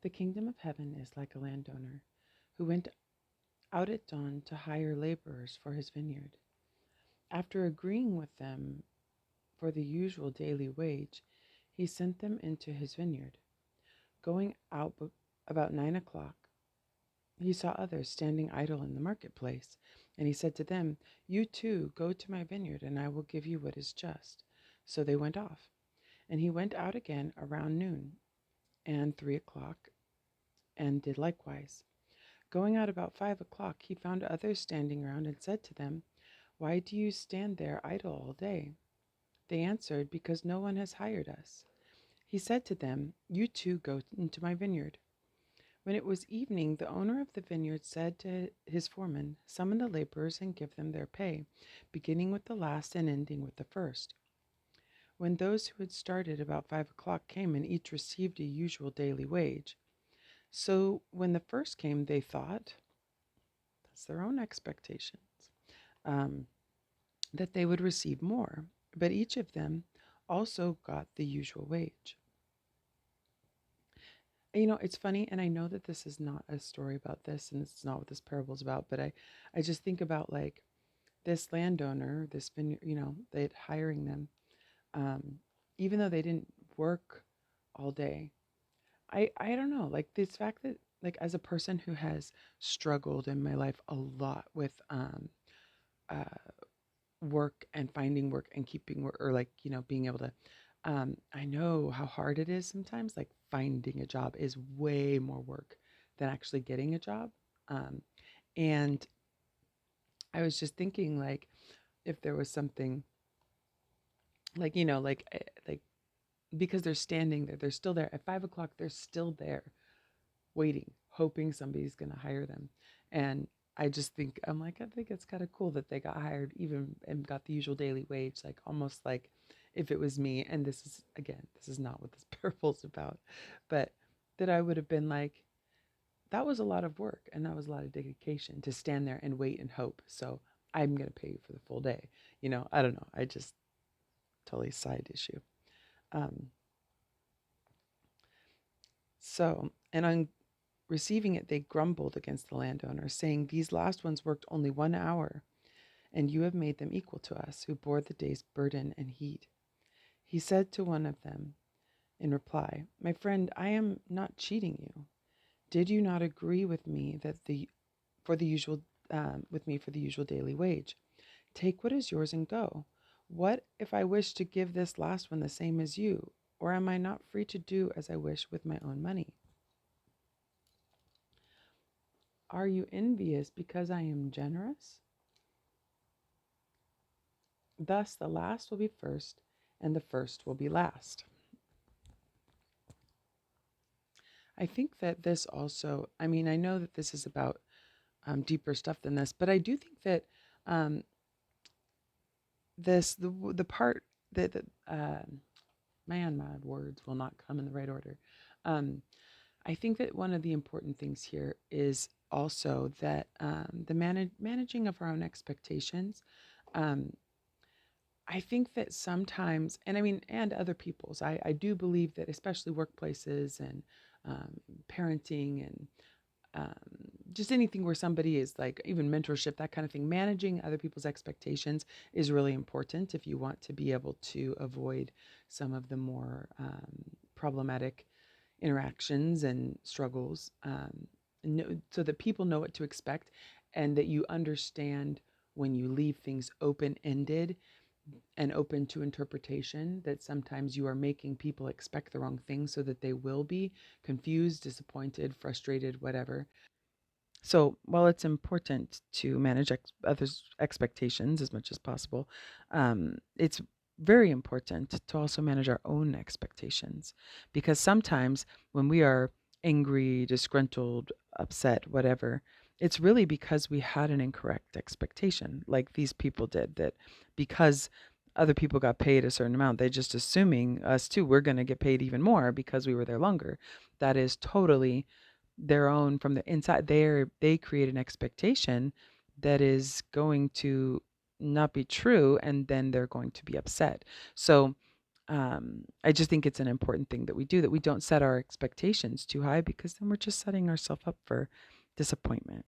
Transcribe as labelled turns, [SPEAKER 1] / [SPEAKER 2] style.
[SPEAKER 1] The kingdom of heaven is like a landowner who went out at dawn to hire laborers for his vineyard. After agreeing with them for the usual daily wage, he sent them into his vineyard. Going out about 9 o'clock, he saw others standing idle in the marketplace, and he said to them, "You too go to my vineyard, and I will give you what is just." So they went off, and he went out again around noon and 3 o'clock, and did likewise. Going out about 5 o'clock, he found others standing around, and said to them, "Why do you stand there idle all day?" They answered, "Because no one has hired us." He said to them, "You too go into my vineyard." When it was evening, the owner of the vineyard said to his foreman, "Summon the laborers and give them their pay, beginning with the last and ending with the first." When those who had started about 5 o'clock came, and each received a usual daily wage. So when the first came, they thought, that's their own expectations, um, that they would receive more. But each of them also got the usual wage. It's funny, and I know that this is not a story about this, and it's not what this parable is about, but I just think about like this landowner, this vineyard, they hiring them, um, even though they didn't work all day. I don't know, like this fact that like as a person who has struggled in my life a lot with uh, work and finding work and keeping work, or like being able to, I know how hard it is sometimes. Like finding a job is way more work than actually getting a job. um, and I was just thinking, like, if there was something like like because they're standing there, they're still there at 5 o'clock, they're still there waiting, hoping somebody's going to hire them. And I just think, I'm like, I think it's kind of cool that they got hired even and got the usual daily wage, like almost like if it was me. And this is, again, this is not what this parable's about, but that I would have been like, that was a lot of work and that was a lot of dedication to stand there and wait and hope. So I'm going to pay you for the full day. I don't know. I just totally side issue. Um, and on receiving it, they grumbled against the landowner, saying, "These last ones worked only 1 hour, and you have made them equal to us, who bore the day's burden and heat." He said to one of them in reply, "My friend, I am not cheating you. Did you not agree with me that the for the usual with me for the usual daily wage? Take what is yours and go. What if I wish to give this last one the same as you? Or am I not free to do as I wish with my own money? Are you envious because I am generous? Thus the last will be first, and the first will be last." I think that this also, I mean, I know that this is about deeper stuff than this, but I do think that um, the part that man, my words will not come in the right order. Um, I think that one of the important things here is also that the managing of our own expectations. Um, I think that sometimes, and I mean, and other people's, I do believe that, especially workplaces and um, parenting and um, just anything where somebody is like, even mentorship, that kind of thing, managing other people's expectations is really important if you want to be able to avoid some of the more problematic interactions and struggles, so that people know what to expect and that you understand when you leave things open ended and open to interpretation, that sometimes you are making people expect the wrong thing so that they will be confused, disappointed, frustrated, whatever. So while it's important to manage others' expectations as much as possible, it's very important to also manage our own expectations, because sometimes when we are angry, disgruntled, upset, whatever, it's really because we had an incorrect expectation, like these people did, that because other people got paid a certain amount, they just assuming us too, we're going to get paid even more because we were there longer. That is totally their own from the inside. They create an expectation that is going to not be true, and then they're going to be upset. So I just think it's an important thing that we do, that we don't set our expectations too high, because then we're just setting ourselves up for disappointment.